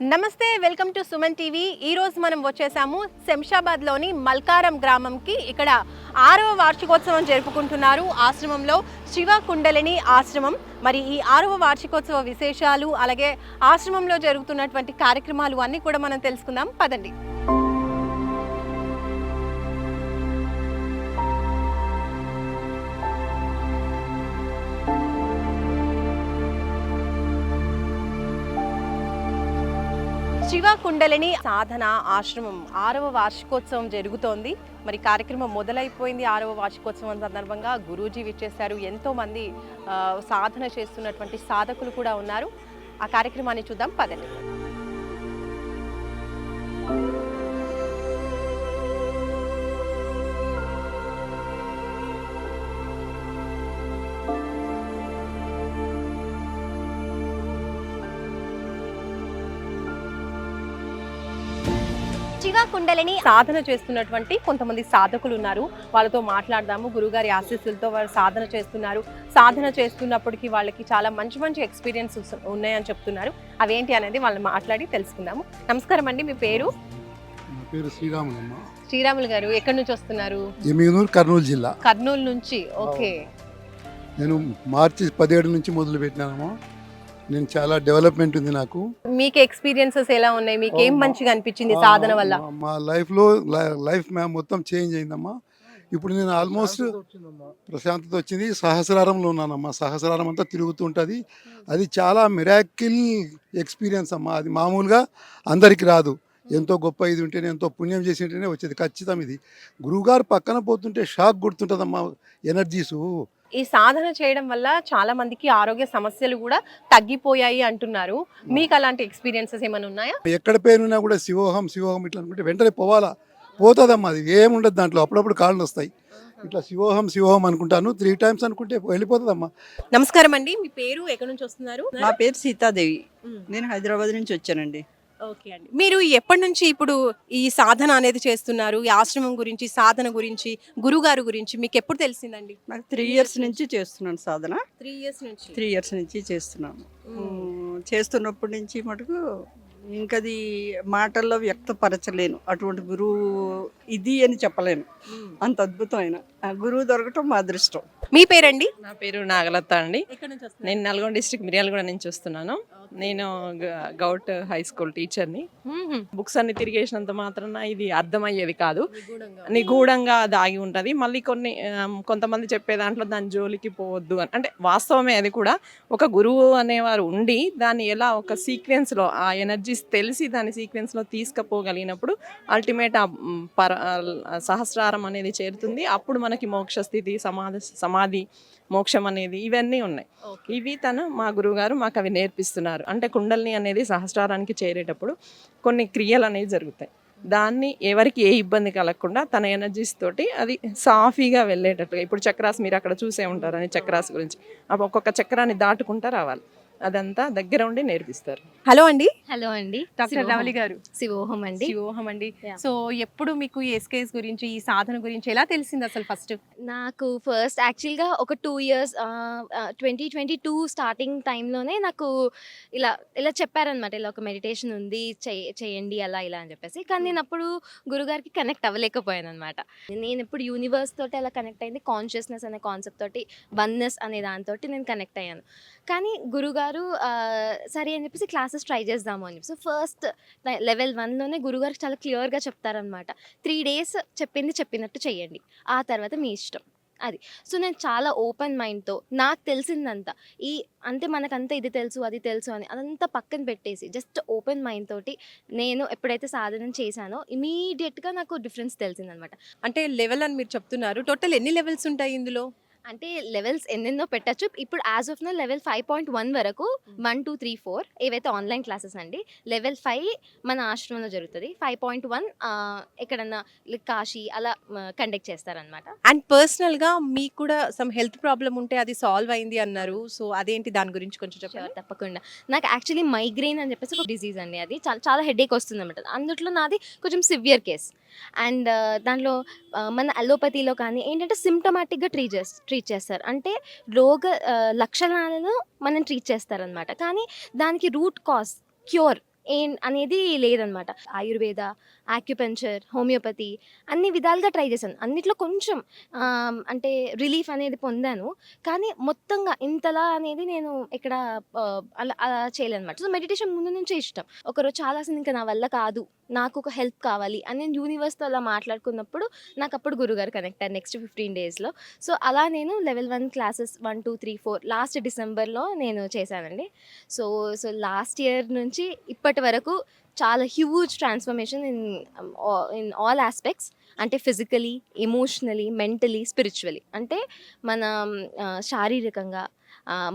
నమస్తే, welcome to Suman TV. ఈ రోజు మనం వచ్చేసాము శంషాబాద్లోని మల్కారం గ్రామంకి. ఇక్కడ 6వ వార్షికోత్సవం జరుపుకుంటున్నారు ఆశ్రమంలో, శివ కుండలిని ఆశ్రమం. మరి ఈ 6వ వార్షికోత్సవ విశేషాలు, అలాగే ఆశ్రమంలో జరుగుతున్నటువంటి కార్యక్రమాలు అన్నీ కూడా మనం తెలుసుకుందాం. పదండి. శివ కుండలిని సాధన ఆశ్రమం 6వ వార్షికోత్సవం జరుగుతోంది. మరి కార్యక్రమం మొదలైపోయింది. 6వ వార్షికోత్సవం సందర్భంగా గురూజీ విచ్చేశారు. ఎంతో మంది సాధన చేస్తున్నటువంటి సాధకులు కూడా ఉన్నారు. ఆ కార్యక్రమాన్ని చూద్దాం, పదండి. శివ కుండలిని సాధన చేస్తున్నటువంటి కొంతమంది సాధకులు ఉన్నారు. వాళ్ళతో మాట్లాడదాము. గురుగారి ఆశీస్సులతో వారు సాధన చేస్తున్నారు. సాధన చేస్తున్నప్పటికీ వాళ్ళకి చాలా మంచి మంచి ఎక్స్పీరియన్స్ ఉన్నాయని చెప్తున్నారు. అవేంటి అనేది వాళ్ళని మాట్లాడి తెలుసుకుందాము. నమస్కారం అండి, మీ పేరు? పేరు శ్రీరాములమ్మ. శ్రీరాములు గారు ఎక్కడి నుంచి వస్తున్నారు? ఎమ్మిగనూరు, కర్నూలు జిల్లా. కర్నూలు నుంచి. ఓకే. నేను మార్చి 17 నుంచి మొదలు పెట్టినాను. నేను చాలా డెవలప్మెంట్ ఉంది నాకు. మీకు ఎక్స్పీరియన్సెస్ ఎలా ఉన్నాయి? మీకు ఏం మంచిగా అనిపించింది సాధన వల్ల? మా లైఫ్ మొత్తం చేంజ్ అయిందమ్మా. ఇప్పుడు నేను ఆల్మోస్ట్ ప్రశాంతత వచ్చింది. సహస్రారంలో ఉన్నానమ్మా. సహస్రారం అంతా తిరుగుతూ ఉంటుంది. అది చాలా మిరాకిల్ ఎక్స్పీరియన్స్ అమ్మా. అది మామూలుగా అందరికి రాదు. ఎంతో గొప్ప ఇది ఉంటేనే, ఎంతో పుణ్యం చేసి ఉంటేనే వచ్చేది. ఖచ్చితం ఇది. గురువుగారు పక్కన పోతుంటే షాక్ గుర్తుంటుందమ్మా ఎనర్జీసు. ఈ సాధన చేయడం వల్ల చాలా మందికి ఆరోగ్య సమస్యలు కూడా తగ్గిపోయాయి అంటున్నారు. మీకు అలాంటి ఎక్స్పీరియన్సెస్ ఏమైనా ఉన్నాయా? ఎక్కడ పేరున్నా కూడా శివోహం శివోహం ఇట్లా అనుకుంటే వెంటనే పోవాలా, పోతుందమ్మా. అది ఏముండదు దాంట్లో. అప్పుడప్పుడు కాళ్ళు వస్తాయి. ఇట్లా శివోహం శివోహం అనుకుంటాను. 3 times అనుకుంటే వెళ్ళిపోతుందమ్మా. నమస్కారం అండి, మీ పేరు? ఎక్కడి నుంచి వస్తున్నారు? నా పేరు సీతాదేవి. నేను హైదరాబాద్ నుంచి వచ్చానండి. ఓకే అండి. మీరు ఎప్పటి నుంచి ఇప్పుడు ఈ సాధన అనేది చేస్తున్నారు? ఈ ఆశ్రమం గురించి, సాధన గురించి, గురుగారు గురించి మీకు ఎప్పుడు తెలిసిందండి? నాకు 3 years నుంచి చేస్తున్నాను సాధన. 3 years నుంచి. 3 years నుంచి చేస్తున్నాను. చేస్తున్నప్పటి నుంచి మటుకు ఇంకది మాటల్లో వ్యక్తపరచలేను. అటువంటి గురువు ఇది అని చెప్పలేను. అంత అద్భుతమైన గురువు దొరకటం మా అదృష్టం. మీ పేరండి? నా పేరు నాగలత అండి. ఎక్కడి నుంచి వస్తున్నారు? నేను నల్గొండ డిస్ట్రిక్ట్ మిర్యాలగూడ నుంచి వస్తున్నాను. నేను గౌట్ హై స్కూల్ టీచర్ని. బుక్స్ అన్ని తిరిగేసినంత మాత్రాన ఇది అర్థమయ్యేది కాదు. నిగూఢంగా దాగి ఉంటుంది. మళ్ళీ కొంతమంది చెప్పే దాంట్లో దాని జోలికి పోవద్దు అని, అంటే వాస్తవమే. అది కూడా ఒక గురువు అనేవారు ఉండి దాన్ని ఎలా ఒక సీక్వెన్స్లో ఆ ఎనర్జీస్ తెలిసి దాని సీక్వెన్స్లో తీసుకుపోగలిగినప్పుడు అల్టిమేట్ సహస్రారం అనేది చేరుతుంది. అప్పుడు మనకి మోక్ష స్థితి, సమాధి, మోక్షం అనేది ఇవన్నీ ఉన్నాయి. ఇవి మా గురువు గారు మాకు అవి నేర్పిస్తున్నారు. అంటే కుండలిని అనేది సహస్రారానికి చేరేటప్పుడు కొన్ని క్రియలు అనేవి జరుగుతాయి. దాన్ని ఎవరికి ఏ ఇబ్బంది కలగకుండా తన ఎనర్జీస్ తోటి అది సాఫీగా వెళ్ళేటట్టుగా. ఇప్పుడు చక్రాస్ మీరు అక్కడ చూసే ఉంటారని, చక్రాస్ గురించి ఒక్కొక్క చక్రాన్ని దాటుకుంటా రావాలి. అదంతా దగ్గర ఉండి నేర్పిస్తారు. హలో అండి. హలో అండి, డాక్టర్ రవలి గారు. శివోహం అండి. శివోహం అండి. సో ఎప్పుడు మీకు ఎస్కేఎస్ గురించి, ఈ సాధన గురించి ఎలా తెలిసింది అసలు? ఫస్ట్ నాకు యాక్చువల్గా ఒక 2 years 2022 స్టార్టింగ్ టైంలోనే నాకు ఇలా ఇలా చెప్పారనమాట. ఇలా ఒక మెడిటేషన్ ఉంది, చేయండి అలా ఇలా అని చెప్పేసి. కానీ నేను అప్పుడు గురుగారికి కనెక్ట్ అవ్వలేకపోయాను అనమాట. నేను ఎప్పుడు యూనివర్స్ తోటి అలా కనెక్ట్ అయింది. కాన్షియస్నెస్ అనే కాన్సెప్ట్ తోటి, వన్నెస్ అనే దాంతో నేను కనెక్ట్ అయ్యాను. కానీ గురుగారు సరే అని చెప్పేసి క్లాసెస్ ట్రై చేద్దాము అని చెప్పి. సో ఫస్ట్ level 1లోనే గురుగారు చాలా క్లియర్గా చెప్తారనమాట. 3 days చెప్పినట్టు చెయ్యండి, ఆ తర్వాత మీ ఇష్టం అది. సో నేను చాలా ఓపెన్ మైండ్తో నాకు తెలిసిందంతా అంటే మనకంతా ఇది తెలుసు అది తెలుసు అని అదంతా పక్కన పెట్టేసి జస్ట్ ఓపెన్ మైండ్ తోటి నేను ఎప్పుడైతే సాధన చేశానో ఇమీడియట్గా నాకు డిఫరెన్స్ తెలిసిందనమాట. అంటే లెవెల్ అని మీరు చెప్తున్నారు. టోటల్ ఎన్ని లెవెల్స్ ఉంటాయి ఇందులో? అంటే లెవెల్స్ ఎన్నెన్నో పెట్టచ్చు. ఇప్పుడు యాజ్ ఆఫ్ నో లెవెల్ 5.1 వరకు 1, 2, 3, 4 ఏవైతే ఆన్లైన్ క్లాసెస్ అండి. లెవెల్ 5 మన ఆశ్రమంలో జరుగుతుంది. 5.1 ఎక్కడన్నా కాశీ అలా కండక్ట్ చేస్తారనమాట. అండ్ పర్సనల్గా మీకు కూడా సమ్ హెల్త్ ప్రాబ్లం ఉంటే అది సాల్వ్ అయింది అన్నారు. సో అదేంటి, దాని గురించి కొంచెం చెప్పండి. తప్పకుండా. నాకు యాక్చువల్లీ మైగ్రెయిన్ అని చెప్పేసి ఒక డిజీజ్ అండి. అది చాలా హెడేక్ వస్తుంది అనమాట. అందులో నాది కొంచెం సివియర్ కేస్. అండ్ దాంట్లో మన అలోపతిలో కానీ ఏంటంటే సిమ్టమాటిక్గా ట్రీట్ చేస్తారు. అంటే రోగ లక్షణాలను మనం ట్రీట్ చేస్తారనమాట. కానీ దానికి రూట్ కాజ్ క్యూర్ అనేది లేదనమాట. ఆయుర్వేద, ఆక్యుపెంచర్, హోమియోపతి అన్ని విధాలుగా ట్రై చేశాను. అన్నిట్లో కొంచెం అంటే రిలీఫ్ అనేది పొందాను. కానీ మొత్తంగా ఇంతలా అనేది నేను ఇక్కడ అలా చేయలేదనమాట. సో మెడిటేషన్ ముందు నుంచే ఇష్టం. ఒకరోజు చాలాసింది ఇంకా నా వల్ల కాదు, నాకు ఒక హెల్ప్ కావాలి అని నేను యూనివర్స్తో అలా మాట్లాడుకున్నప్పుడు నాకు అప్పుడు గురుగారు కనెక్ట్ అయ్యారు నెక్స్ట్ 15 డేస్లో. సో అలా నేను లెవెల్ 1 క్లాసెస్ 1, 2, 3, 4 లాస్ట్ డిసెంబర్లో నేను చేశానండి. సో లాస్ట్ ఇయర్ నుంచి ఇప్పటి వరకు చాలా huge transformation in all aspects. అంటే ఫిజికలీ, ఎమోషనలీ, మెంటలీ, స్పిరిచువలీ. అంటే మన శారీరకంగా,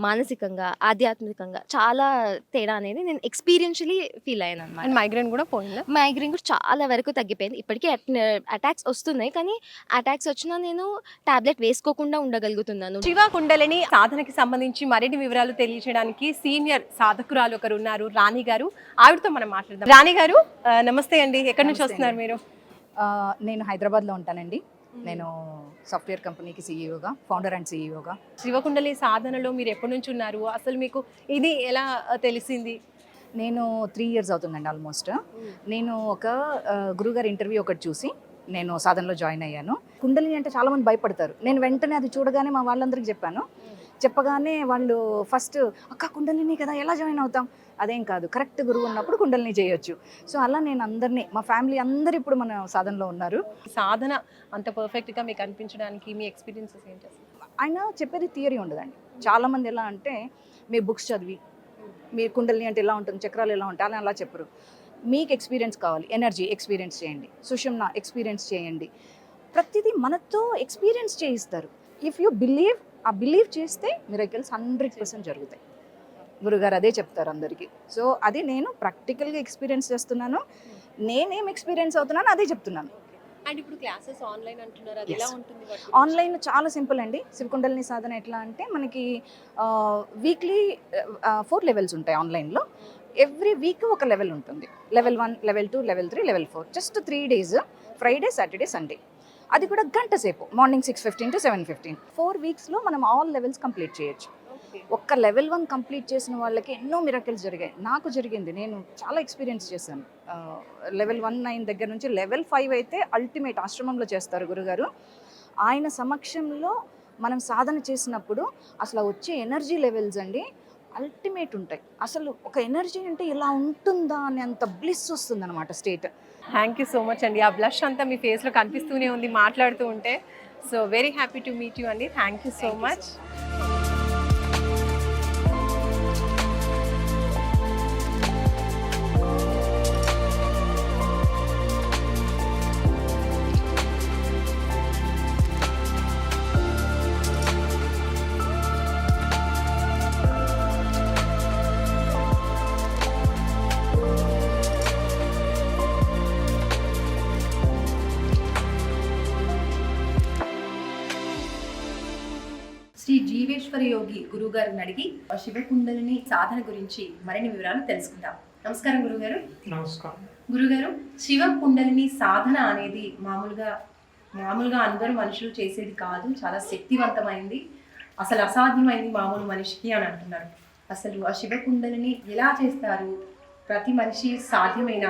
మానసికంగా, ఆధ్యాత్మికంగా చాలా తేడా అనేది నేను ఎక్స్పీరియన్షియలీ ఫీల్ అయ్యాను అనమాట. అండ్ మైగ్రేన్ కూడా పోయిందా? మైగ్రేన్ కూడా చాలా వరకు తగ్గిపోయింది. ఇప్పటికీ అటాక్స్ వస్తున్నాయి, కానీ అటాక్స్ వచ్చినా నేను టాబ్లెట్ వేసుకోకుండా ఉండగలుగుతున్నాను. శివ కుండలిని సాధనకి సంబంధించి మరిన్ని వివరాలు తెలియజేయడానికి సీనియర్ సాధకురాలు ఒకరు ఉన్నారు, రాణి గారు. ఆవిడతో మనం మాట్లాడదాం. రాణి గారు నమస్తే అండి. ఎక్కడి నుంచి వస్తున్నారు మీరు? నేను హైదరాబాద్లో ఉంటానండి. నేను సాఫ్ట్వేర్ కంపెనీకి సీఈఓగా, ఫౌండర్ అండ్ సీఈఓగా. శివకుండలి సాధనలో మీరు ఎప్పటి నుంచి ఉన్నారు? అసలు మీకు ఇది ఎలా తెలిసింది? నేను 3 years అవుతుందండి ఆల్మోస్ట్. నేను ఒక గురుగారి ఇంటర్వ్యూ ఒకటి చూసి నేను సాధనలో జాయిన్ అయ్యాను. కుండలిని అంటే చాలామంది భయపడతారు. నేను వెంటనే అది చూడగానే మా వాళ్ళందరికీ చెప్పాను. చెప్పగానే వాళ్ళు ఫస్ట్ అక్క కుండలిని కదా, ఎలా జాయిన్ అవుతాం? అదేం కాదు, కరెక్ట్ గురువు ఉన్నప్పుడు కుండలిని చేయొచ్చు. సో అలా నేను అందరినీ, మా ఫ్యామిలీ అందరు ఇప్పుడు మన సాధనలో ఉన్నారు. సాధన అంత పర్ఫెక్ట్గా మీకు అనిపించడానికి మీ ఎక్స్పీరియన్సెస్ ఏంటి? ఆయన చెప్పేది థియరీ ఉండదండి. చాలామంది ఎలా అంటే మీ బుక్స్ చదివి మీ కుండలిని అంటే ఎలా ఉంటుంది, చక్రాలు ఎలా ఉంటాయి అలా అలా చెప్పరు. మీకు ఎక్స్పీరియన్స్ కావాలి, ఎనర్జీ ఎక్స్పీరియన్స్ చేయండి, సుషుమ్న ఎక్స్పీరియన్స్ చేయండి. ప్రతిదీ మనతో ఎక్స్పీరియన్స్ చేయిస్తారు. ఇఫ్ యూ బిలీవ్, ఆ బిలీవ్ చేస్తే మిరకిల్స్ 100% జరుగుతాయి. గురుగారు అదే చెప్తారు అందరికీ. సో అది నేను ప్రాక్టికల్గా ఎక్స్పీరియన్స్ చేస్తున్నాను. నేనేం ఎక్స్పీరియన్స్ అవుతున్నాను అదే చెప్తున్నాను. అండ్ ఇప్పుడు క్లాసెస్ ఆన్లైన్ అంటున్నారు, అది ఎలా ఉంటుంది? ఆన్లైన్ చాలా సింపుల్ అండి. శివకుండలిని సాధన ఎట్లా అంటే మనకి వీక్లీ 4 levels ఉంటాయి ఆన్లైన్లో. ఎవ్రీ వీక్ ఒక లెవెల్ ఉంటుంది. Level 1, level 2, level 3, level 4. Just 3 days, Friday, Saturday, Sunday. అది కూడా గంట సేపు, మార్నింగ్ 6:15 to 7:15. 4 weeksలో మనం ఆల్ లెవెల్స్ కంప్లీట్ చేయొచ్చు. ఒక్క లెవెల్ 1 కంప్లీట్ చేసిన వాళ్ళకి ఎన్నో మిరకిల్స్ జరిగాయి. నాకు జరిగింది, నేను చాలా ఎక్స్పీరియన్స్ చేశాను. లెవెల్ 1, 9 దగ్గర నుంచి లెవెల్ 5 అయితే అల్టిమేట్ ఆశ్రమంలో చేస్తారు గురుగారు. ఆయన సమక్షంలో మనం సాధన చేసినప్పుడు అసలు వచ్చే ఎనర్జీ లెవెల్స్ అండి అల్టిమేట్ ఉంటాయి. అసలు ఒక ఎనర్జీ అంటే ఇలా ఉంటుందా అని అంత బ్లిస్ వస్తుంది అనమాట state. Thank you so much అండి. ఆ బ్లష్ అంతా మీ ఫేస్లో కనిపిస్తూనే ఉంది మాట్లాడుతూ ఉంటే. So very happy to meet you అండి. Thank you so much. Shri Jeeveshwara Yogi గురువు గారిని అడిగి శివకుండలిని సాధన గురించి మరిన్ని వివరాలు తెలుసుకుందాం. నమస్కారం గురుగారు. నమస్కారం గురుగారు, శివ కుండలిని సాధన అనేది మామూలుగా అందరూ మనుషులు చేసేది కాదు, చాలా శక్తివంతమైంది, అసలు అసాధ్యమైంది మామూలు మనిషికి అని అంటున్నారు. అసలు ఆ శివ కుండలిని ఎలా చేస్తారు? ప్రతి మనిషి సాధ్యమైన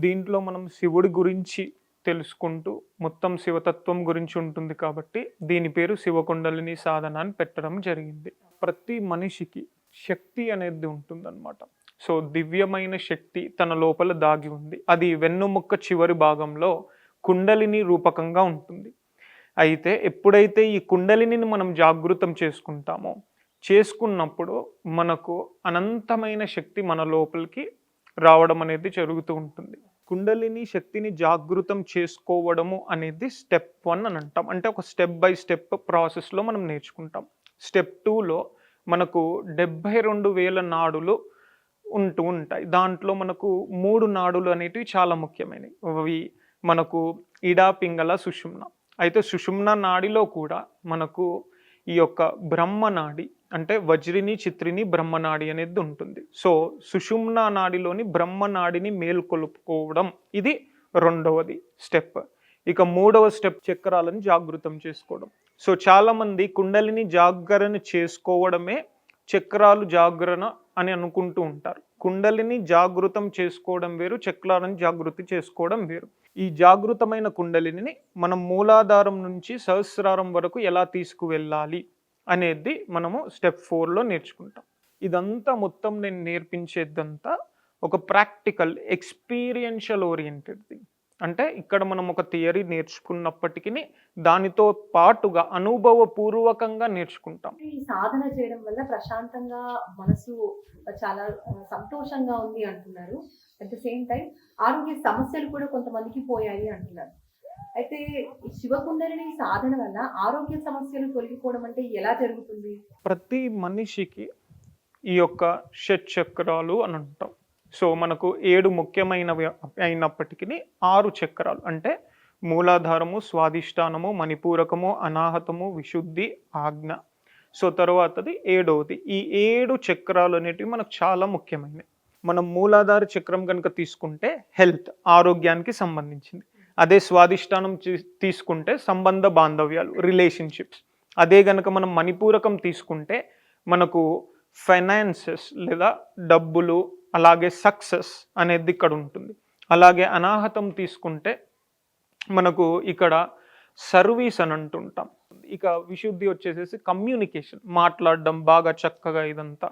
దీంట్లో మనం శివుడి గురించి తెలుసుకుంటూ మొత్తం శివతత్వం గురించి ఉంటుంది కాబట్టి దీని పేరు శివకుండలిని సాధన అని పెట్టడం జరిగింది. ప్రతి మనిషికి శక్తి అనేది ఉంటుందన్నమాట. సో దివ్యమైన శక్తి తన లోపల దాగి ఉంది. అది వెన్నుముక్క చివరి భాగంలో కుండలిని రూపకంగా ఉంటుంది. అయితే ఎప్పుడైతే ఈ కుండలిని మనం జాగృతం చేసుకున్నప్పుడు మనకు అనంతమైన శక్తి మన లోపలికి రావడం అనేది జరుగుతూ ఉంటుంది. కుండలిని శక్తిని జాగృతం చేసుకోవడము అనేది స్టెప్ 1 అని అంటాం. అంటే ఒక స్టెప్ బై స్టెప్ ప్రాసెస్లో మనం నేర్చుకుంటాం. స్టెప్ 2లో మనకు 72,000 నాడులు ఉంటూ ఉంటాయి. దాంట్లో మనకు 3 నాడులు అనేటివి చాలా ముఖ్యమైనవి. అవి మనకు ఇడా, పింగళ, సుషుమ్న. అయితే సుషుమ్న నాడిలో కూడా మనకు ఈ యొక్క బ్రహ్మనాడి అంటే వజ్రిని, చిత్రిని, బ్రహ్మనాడి అనేది ఉంటుంది. సో సుషుమ్న నాడిలోని బ్రహ్మనాడిని మేల్కొలుపుకోవడం ఇది 2వది స్టెప్. ఇక 3వ స్టెప్ చక్రాలను జాగృతం చేసుకోవడం. సో చాలామంది కుండలిని జాగరణ చేసుకోవడమే చక్రాలు జాగరణ అని అనుకుంటూ ఉంటారు. కుండలిని జాగృతం చేసుకోవడం వేరు, చక్రాలను జాగృతి చేసుకోవడం వేరు. ఈ జాగృతమైన కుండలిని మనం మూలాధారం నుంచి సహస్రారం వరకు ఎలా తీసుకువెళ్ళాలి అనేది మనము స్టెప్ 4లో నేర్చుకుంటాం. ఇదంతా మొత్తం నేను నేర్పించేదంతా ఒక ప్రాక్టికల్ ఎక్స్పీరియన్షియల్ ఓరియంటెడ్ థింగ్. అంటే ఇక్కడ మనం ఒక థియరీ నేర్చుకున్నప్పటికీ దానితో పాటుగా అనుభవపూర్వకంగా నేర్చుకుంటాం. ఈ సాధన చేయడం వల్ల ప్రశాంతంగా మనసు చాలా సంతోషంగా ఉంది అంటున్నారు. అట్ ద సేమ్ టైం ఆరోగ్య సమస్యలు కూడా కొంతమందికి పోయాయి అంటున్నారు. అయితే ఈ శివకుండలిని సాధన వల్ల ఆరోగ్య సమస్యలు తొలగిపోవడం అంటే ఎలా జరుగుతుంది? ప్రతి మనిషికి ఈ యొక్క షట్చక్రాలు అని అంటాం. సో మనకు 7 ముఖ్యమైనవి అయినప్పటికీ 6 చక్రాలు అంటే మూలాధారము, స్వాదిష్టానము, మణిపూరకము, అనాహతము, విశుద్ధి, ఆజ్ఞ. సో తర్వాతది 7వది. ఈ 7 చక్రాలు అనేటివి మనకు చాలా ముఖ్యమైనవి. మనం మూలాధార చక్రం కనుక తీసుకుంటే హెల్త్, ఆరోగ్యానికి సంబంధించింది. అదే స్వాదిష్టానం తీసుకుంటే సంబంధ బాంధవ్యాలు, రిలేషన్షిప్స్. అదే గనక మనం మణిపూరకం తీసుకుంటే మనకు ఫైనాన్సెస్ లేదా డబ్బులు, అలాగే సక్సెస్ అనేది ఇక్కడ ఉంటుంది. అలాగే అనాహతం తీసుకుంటే మనకు ఇక్కడ సర్వీస్ అని అంటుంటాం. ఇక విశుద్ధి వచ్చేసేసి కమ్యూనికేషన్, మాట్లాడడం బాగా చక్కగా ఇదంతా.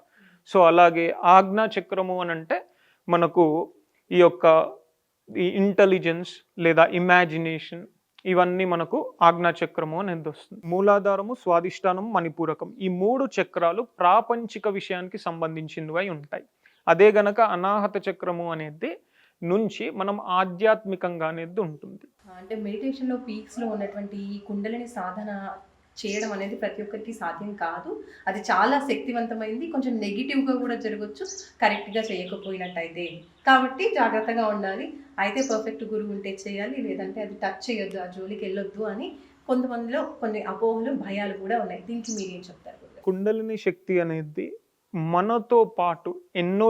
సో అలాగే ఆజ్ఞా చక్రము అని అంటే మనకు ఈ యొక్క ఈ ఇంటెలిజెన్స్ లేదా ఇమాజినేషన్, ఇవన్నీ మనకు ఆజ్ఞాచక్రము అనేది వస్తుంది. మూలాధారము, స్వాదిష్టానము, మణిపూరకం, ఈ 3 చక్రాలు ప్రాపంచిక విషయానికి సంబంధించినవి ఉంటాయి. అదే గనక అనాహత చక్రము అనేది నుంచి మనం ఆధ్యాత్మికంగా అనేది ఉంటుంది. అంటే మెడిటేషన్లో పీక్స్లో ఉన్నటువంటి ఈ కుండలిని సాధన చేయడం అనేది ప్రతి ఒక్కరికి సాధ్యం కాదు. అది చాలా శక్తివంతమైంది. కొంచెం నెగిటివ్గా కూడా జరగవచ్చు కరెక్ట్గా చేయకపోయినట్టయితే. కాబట్టి జాగ్రత్తగా ఉండాలి. అయితే పర్ఫెక్ట్ గురువు ఉంటే చేయాలి, లేదంటే అది టచ్ చేయొద్దు, ఆ జోలికి వెళ్ళొద్దు అని కొంతమందిలో కొన్ని అపోహలు, భయాలు కూడా ఉన్నాయి. దీనికి మీరు ఏం చెప్తారు? కుండలిని శక్తి అనేది మనతో పాటు ఎన్నో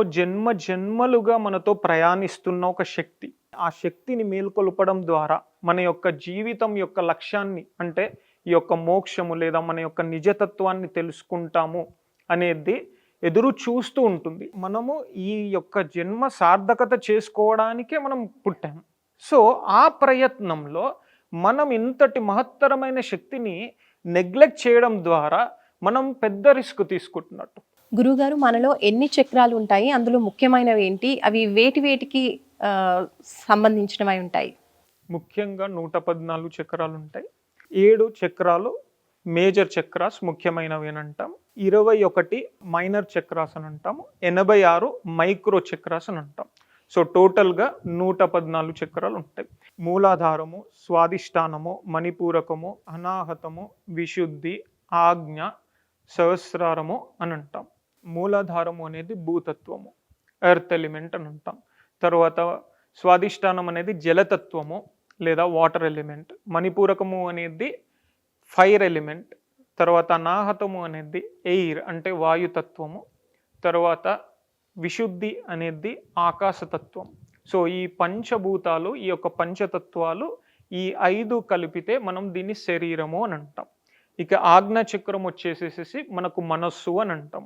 జన్మలుగా మనతో ప్రయాణిస్తున్న ఒక శక్తి. ఆ శక్తిని మేల్కొల్పడం ద్వారా మన యొక్క జీవితం యొక్క లక్ష్యాన్ని, అంటే ఈ యొక్క మోక్షము లేదా మన యొక్క నిజతత్వాన్ని తెలుసుకుంటాము అనేది ఎదురు చూస్తూ ఉంటుంది. మనము ఈ యొక్క జన్మ సార్థకత చేసుకోవడానికే మనం పుట్టాము. సో ఆ ప్రయత్నంలో మనం ఇంతటి మహత్తరమైన శక్తిని నెగ్లెక్ట్ చేయడం ద్వారా మనం పెద్ద రిస్క్ తీసుకుంటున్నట్టు. గురుగారు, మనలో ఎన్ని చక్రాలు ఉంటాయి? అందులో ముఖ్యమైనవి ఏంటి? అవి వేటికి సంబంధించినవి ఉంటాయి? ముఖ్యంగా 114 చక్రాలు ఉంటాయి. 7 చక్రాలు మేజర్ చక్రాస్, ముఖ్యమైనవి అని అంటాం. 21 మైనర్ చక్రాస్ అని అంటాము. 86 మైక్రో చక్రాస్ అని అంటాం. సో టోటల్గా 114 చక్రాలు ఉంటాయి. మూలాధారము, స్వాదిష్టానము, మణిపూరకము, అనాహతము, విశుద్ధి, ఆజ్ఞ, సహస్రారము అని అంటాం. మూలాధారము అనేది భూతత్వము, ఎర్త్ ఎలిమెంట్ అని అంటాం. తర్వాత స్వాదిష్టానం అనేది జలతత్వము లేదా వాటర్ ఎలిమెంట్. మణిపూరకము అనేది ఫైర్ ఎలిమెంట్. తర్వాత అనాహతము అనేది ఎయిర్ అంటే వాయుతత్వము. తర్వాత విశుద్ధి అనేది ఆకాశతత్వం. సో ఈ పంచభూతాలు, ఈ యొక్క పంచతత్వాలు, ఈ 5 కలిపితే మనం దీన్ని శరీరము అని అంటాం. ఇక ఆజ్ఞాచక్రం వచ్చేసేసి మనకు మనస్సు అని అంటాం.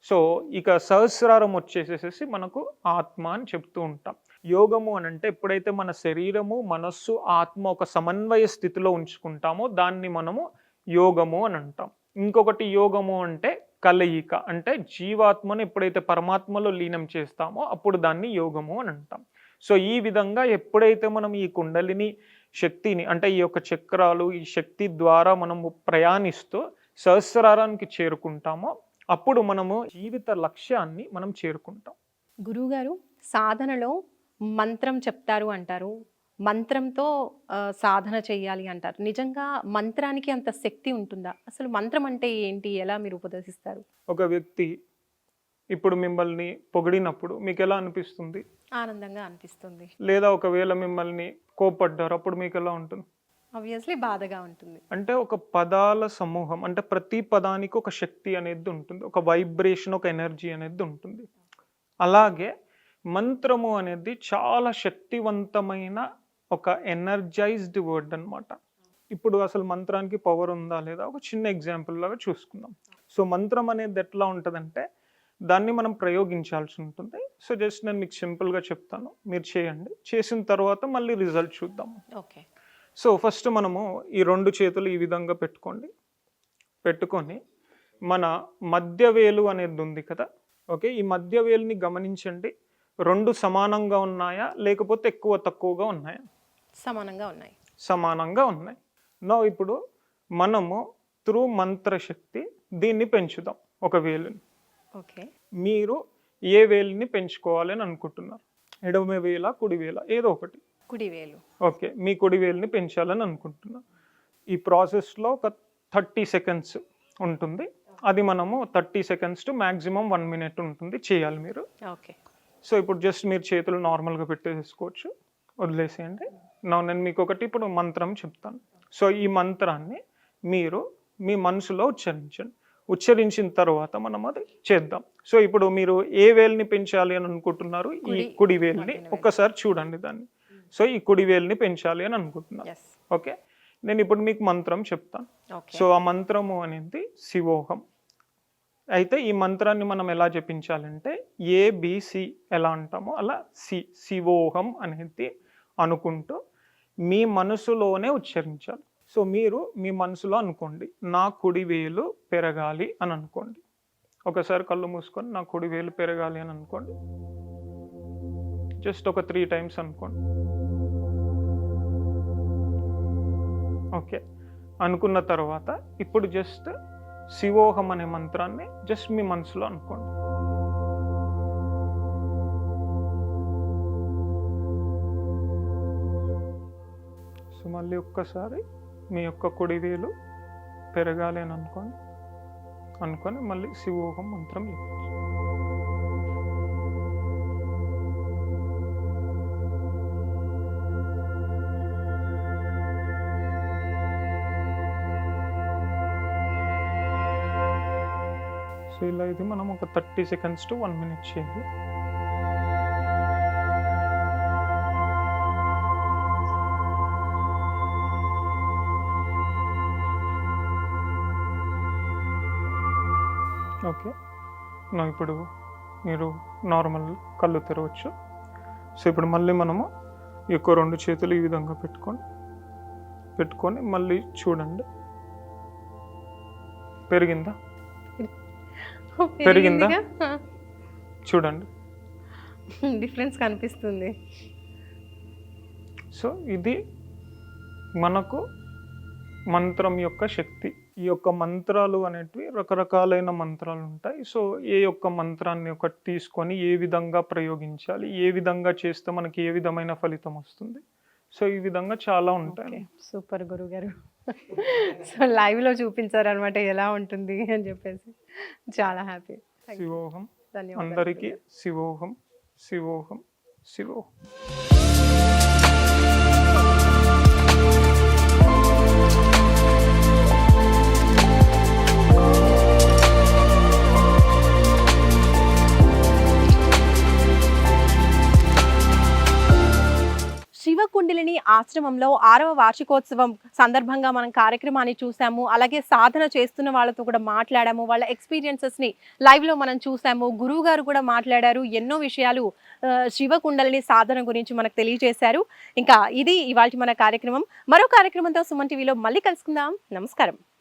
సో ఇక సహస్రారం వచ్చేసేసి మనకు ఆత్మ అని చెప్తూ ఉంటాం. యోగము అని అంటే ఎప్పుడైతే మన శరీరము, మనస్సు, ఆత్మ ఒక సమన్వయ స్థితిలో ఉంచుకుంటామో దాన్ని మనము యోగము అని అంటాం. ఇంకొకటి యోగము అంటే కలయిక, అంటే జీవాత్మను ఎప్పుడైతే పరమాత్మలో లీనం చేస్తామో అప్పుడు దాన్ని యోగము అని అంటాం. సో ఈ విధంగా ఎప్పుడైతే మనం ఈ కుండలిని శక్తిని, అంటే ఈ యొక్క చక్రాలు, ఈ శక్తి ద్వారా మనము ప్రయాణిస్తూ సహస్రారానికి చేరుకుంటామో అప్పుడు మనము జీవిత లక్ష్యాన్ని మనం చేరుకుంటాం. గురువుగారు, సాధనలో మంత్రం చెప్తారు అంటారు, మంత్రంతో సాధన చేయాలి అంటారు. నిజంగా మంత్రానికి అంత శక్తి ఉంటుందా? అసలు మంత్రం అంటే ఏంటి, ఎలా మీరు ఉపదేశిస్తారు? ఒక వ్యక్తి ఇప్పుడు మిమ్మల్ని పొగిడినప్పుడు మీకు ఎలా అనిపిస్తుంది? ఆనందంగా అనిపిస్తుంది. లేదా ఒకవేళ మిమ్మల్ని కోపడ్డారు, అప్పుడు మీకు ఎలా ఉంటుంది? ఆబ్వియస్లీ బాధగా ఉంటుంది. అంటే ఒక పదాల సమూహం, అంటే ప్రతి పదానికి ఒక శక్తి అనేది ఉంటుంది, ఒక వైబ్రేషన్, ఒక ఎనర్జీ అనేది ఉంటుంది. అలాగే మంత్రము అనేది చాలా శక్తివంతమైన ఒక ఎనర్జైజ్డ్ వర్డ్ అన్నమాట. ఇప్పుడు అసలు మంత్రానికి పవర్ ఉందా లేదా ఒక చిన్న ఎగ్జాంపుల్ లాగా చూసుకుందాం. సో మంత్రం అనేది ఎట్లా ఉంటుందంటే దాన్ని మనం ప్రయోగించాల్సి ఉంటుంది. సో జస్ట్ నేను మీకు సింపుల్గా చెప్తాను, మీరు చేయండి. చేసిన తర్వాత మళ్ళీ రిజల్ట్ చూద్దాము. ఓకే. సో ఫస్ట్ మనము ఈ 2 చేతులు ఈ విధంగా పెట్టుకోండి. పెట్టుకొని మన మధ్య వేలు అనేది ఉంది కదా, ఓకే, ఈ మధ్య వేలుని గమనించండి. 2 సమానంగా ఉన్నాయా లేకపోతే ఎక్కువ తక్కువగా ఉన్నాయా? సమానంగా ఉన్నాయి. సమానంగా ఉన్నాయి. నా ఇప్పుడు మనము త్రూ మంత్రశక్తి దీన్ని పెంచుదాం, ఒక వేలుని. ఓకే. మీరు ఏ వేలుని పెంచుకోవాలి అని అనుకుంటున్నారు? ఎడమ వేల, కుడి వేల, ఏదో ఒకటి. కుడి వేలు. ఓకే, మీ కుడి వేలుని పెంచాలని అనుకుంటున్నా. ఈ ప్రాసెస్లో ఒక 30 సెకండ్స్ ఉంటుంది. అది మనము 30 సెకండ్స్ టు మ్యాక్సిమం 1 మినిట్ ఉంటుంది చేయాలి మీరు. ఓకే. సో ఇప్పుడు జస్ట్ మీరు చేతులు నార్మల్గా పెట్టేసుకోవచ్చు, వదిలేసేయండి. నేను మీకు ఒకటి ఇప్పుడు మంత్రం చెప్తాను. సో ఈ మంత్రాన్ని మీరు మీ మనసులో ఉచ్చరించండి. ఉచ్చరించిన తర్వాత మనం అది చేద్దాం. సో ఇప్పుడు మీరు ఏ వేలుని పెంచాలి అని అనుకుంటున్నారు? ఈ కుడి వేలుని. ఒక్కసారి చూడండి దాన్ని. సో ఈ కుడి వేలుని పెంచాలి అని అనుకుంటున్నారు. ఓకే, నేను ఇప్పుడు మీకు మంత్రం చెప్తాను. సో ఆ మంత్రము అనేది శివోహం. అయితే ఈ మంత్రాన్ని మనం ఎలా జపించాలంటే ఏబిసి ఎలా అంటామో అలా శివోహం అనేది అనుకుంటూ మీ మనసులోనే ఉచ్చరించాలి. సో మీరు మీ మనసులో అనుకోండి, నా కుడి వేలు పెరగాలి అని అనుకోండి. ఒకసారి కళ్ళు మూసుకొని నా కుడి వేలు పెరగాలి అని అనుకోండి. జస్ట్ ఒక 3 టైమ్స్ అనుకోండి. ఓకే, అనుకున్న తర్వాత ఇప్పుడు జస్ట్ శివోహం అనే మంత్రాన్ని జస్ట్ మీ మనసులో అనుకోండి. సో మళ్ళీ ఒక్కసారి మీ యొక్క కుడి వేలు పెరగాలి అని అనుకొని మళ్ళీ శివోహం మంత్రం జపించండి. సో ఇలా ఇది మనం ఒక 30 సెకండ్స్ టు 1 మినిట్ చేయాలి. ఓకే, ఇప్పుడు మీరు నార్మల్ కళ్ళు తెరవచ్చు. సో ఇప్పుడు మళ్ళీ మనము ఈ యొక్క 2 చేతులు ఈ విధంగా పెట్టుకొని మళ్ళీ చూడండి. పెరిగిందా? పెరిగిందా? చూడండి, డిఫరెన్స్ కనిపిస్తుంది. సో ఇది మనకు మంత్రం యొక్క శక్తి. ఈ యొక్క మంత్రాలు అనేటివి రకరకాలైన మంత్రాలు ఉంటాయి. సో ఏ యొక్క మంత్రాన్ని ఒకటి తీసుకొని ఏ విధంగా ప్రయోగించాలి, ఏ విధంగా చేస్తే మనకి ఏ విధమైన ఫలితం వస్తుంది, సో ఈ విధంగా చాలా ఉంటాయి. సూపర్ గురుగారు. సో లైవ్లో చూపించారు అనమాట ఎలా ఉంటుంది అని చెప్పేసి. చాలా హ్యాపీ. శివోహం. ధన్యవాదాలు. అందరికీ శివోహం, శివోహం, శివోహం. శివకుండలిని ఆశ్రమంలో 6వ వార్షికోత్సవం సందర్భంగా మనం కార్యక్రమాన్ని చూసాము. అలాగే సాధన చేస్తున్న వాళ్ళతో కూడా మాట్లాడాము. వాళ్ళ ఎక్స్పీరియన్సెస్ని లైవ్లో మనం చూసాము. గురువు గారు కూడా మాట్లాడారు. ఎన్నో విషయాలు శివకుండలిని సాధన గురించి మనకు తెలియజేశారు. ఇంకా ఇది ఇవాళ మన కార్యక్రమం. మరో కార్యక్రమంతో సుమన్ టీవీలో మళ్ళీ కలుసుకుందాం. నమస్కారం.